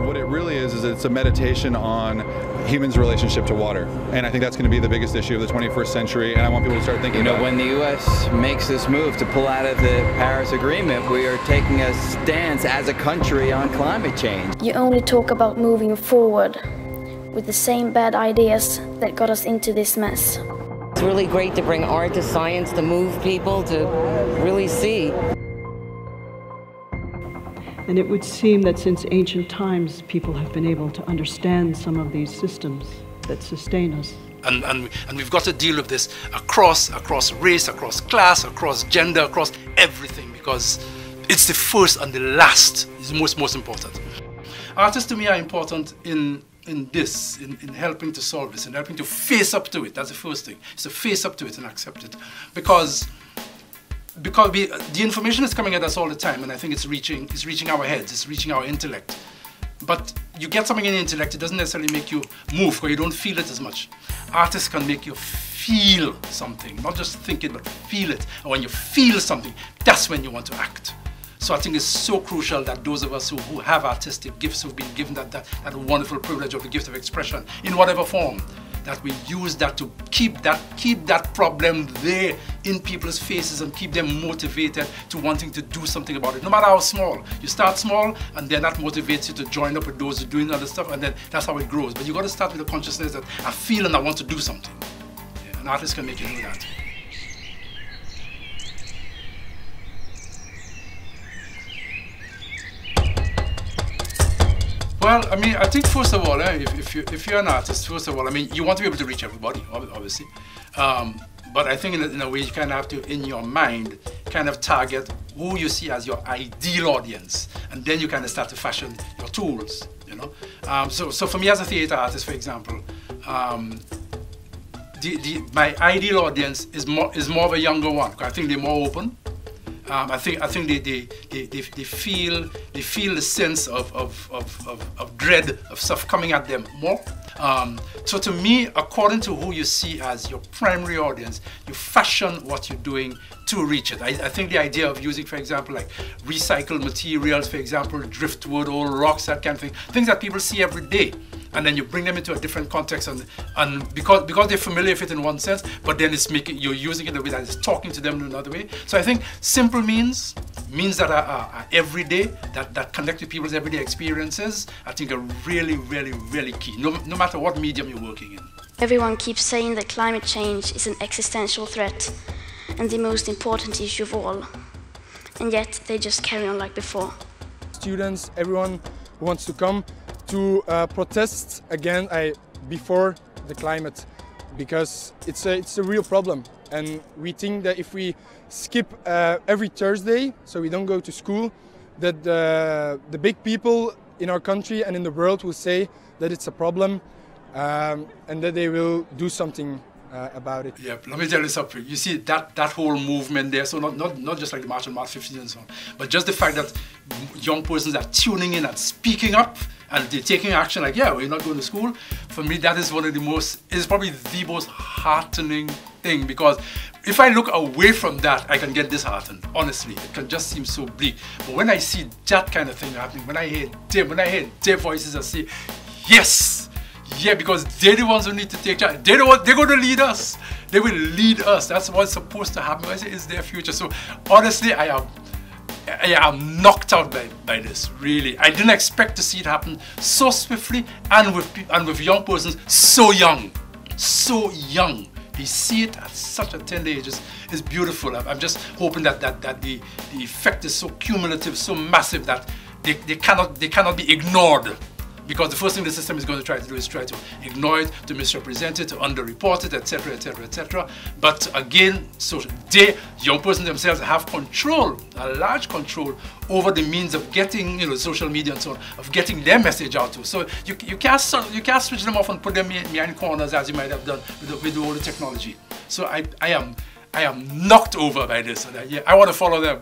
what it really is it's a meditation on humans' relationship to water. And I think that's going to be the biggest issue of the 21st century, and I want people to start thinking about it. When the U.S. makes this move to pull out of the Paris Agreement, we are taking a stance as a country on climate change. You only talk about moving forward with the same bad ideas that got us into this mess. It's really great to bring art to science, to move people to really see. And it would seem that since ancient times, people have been able to understand some of these systems that sustain us. And we've got to deal with this across race, across class, across gender, across everything, because it's the first and the last is most important. Artists to me are important in helping to solve this, and helping to face up to it. That's the first thing, is to face up to it and accept it. Because the information is coming at us all the time, and I think it's reaching our heads, it's reaching our intellect. But you get something in the intellect, it doesn't necessarily make you move, because you don't feel it as much. Artists can make you feel something, not just think it, but feel it. And when you feel something, that's when you want to act. So I think it's so crucial that those of us who have artistic gifts, who've been given that wonderful privilege of the gift of expression in whatever form, that we use that to keep that problem there in people's faces and keep them motivated to wanting to do something about it, no matter how small. You start small, and then that motivates you to join up with those who are doing other stuff, and then that's how it grows. But you got to start with the consciousness that I feel and I want to do something. Yeah, an artist can make you do that. Well, I mean, I think first of all, if you're an artist, first of all, I mean, you want to be able to reach everybody, obviously. But I think in a way you kind of have to, in your mind, kind of target who you see as your ideal audience, and then you kind of start to fashion your tools, you know. So for me as a theater artist, for example, my ideal audience is more of a younger one. I think they're more open. I think they feel the sense of dread of stuff coming at them more. So to me, according to who you see as your primary audience, you fashion what you're doing to reach it. I think the idea of using, for example, like recycled materials, for example, driftwood, old rocks, that kind of thing, things that people see every day. And then you bring them into a different context, and because they're familiar with it in one sense, but then you're using it in a way that is talking to them in another way. So I think simple means that are everyday, that connect with people's everyday experiences, I think are really, really, really key, no matter what medium you're working in. Everyone keeps saying that climate change is an existential threat and the most important issue of all. And yet they just carry on like before. Students, everyone who wants to come to protest again before the climate, because it's a real problem, and we think that if we skip every Thursday, so we don't go to school, that the big people in our country and in the world will say that it's a problem, and that they will do something about it. Yeah, let me tell you something. You see that whole movement there, so not just like the March on March 15 and so on, but just the fact that young persons are tuning in and speaking up, and they're taking action like, yeah, we're not going to school. For me, that is probably the most heartening thing, because if I look away from that, I can get disheartened, honestly. It can just seem so bleak. But when I see that kind of thing happening, when I hear their voices and say, yes, yeah, because they're the ones who need to take charge. They're going to lead us. They will lead us. That's what's supposed to happen. I say it's their future. So honestly, I am knocked out by this, really. I didn't expect to see it happen so swiftly, and with young persons so young. They see it at such a tender age. It's beautiful. I'm just hoping that the effect is so cumulative, so massive that they cannot be ignored. Because the first thing the system is going to try to do is try to ignore it, to misrepresent it, to underreport it, etc., etc., etc. But again, so young persons themselves have control, a large control over the means of getting, social media and so on, of getting their message out to. So you can't switch them off and put them behind corners as you might have done with all the technology. So I am knocked over by this, and I want to follow them.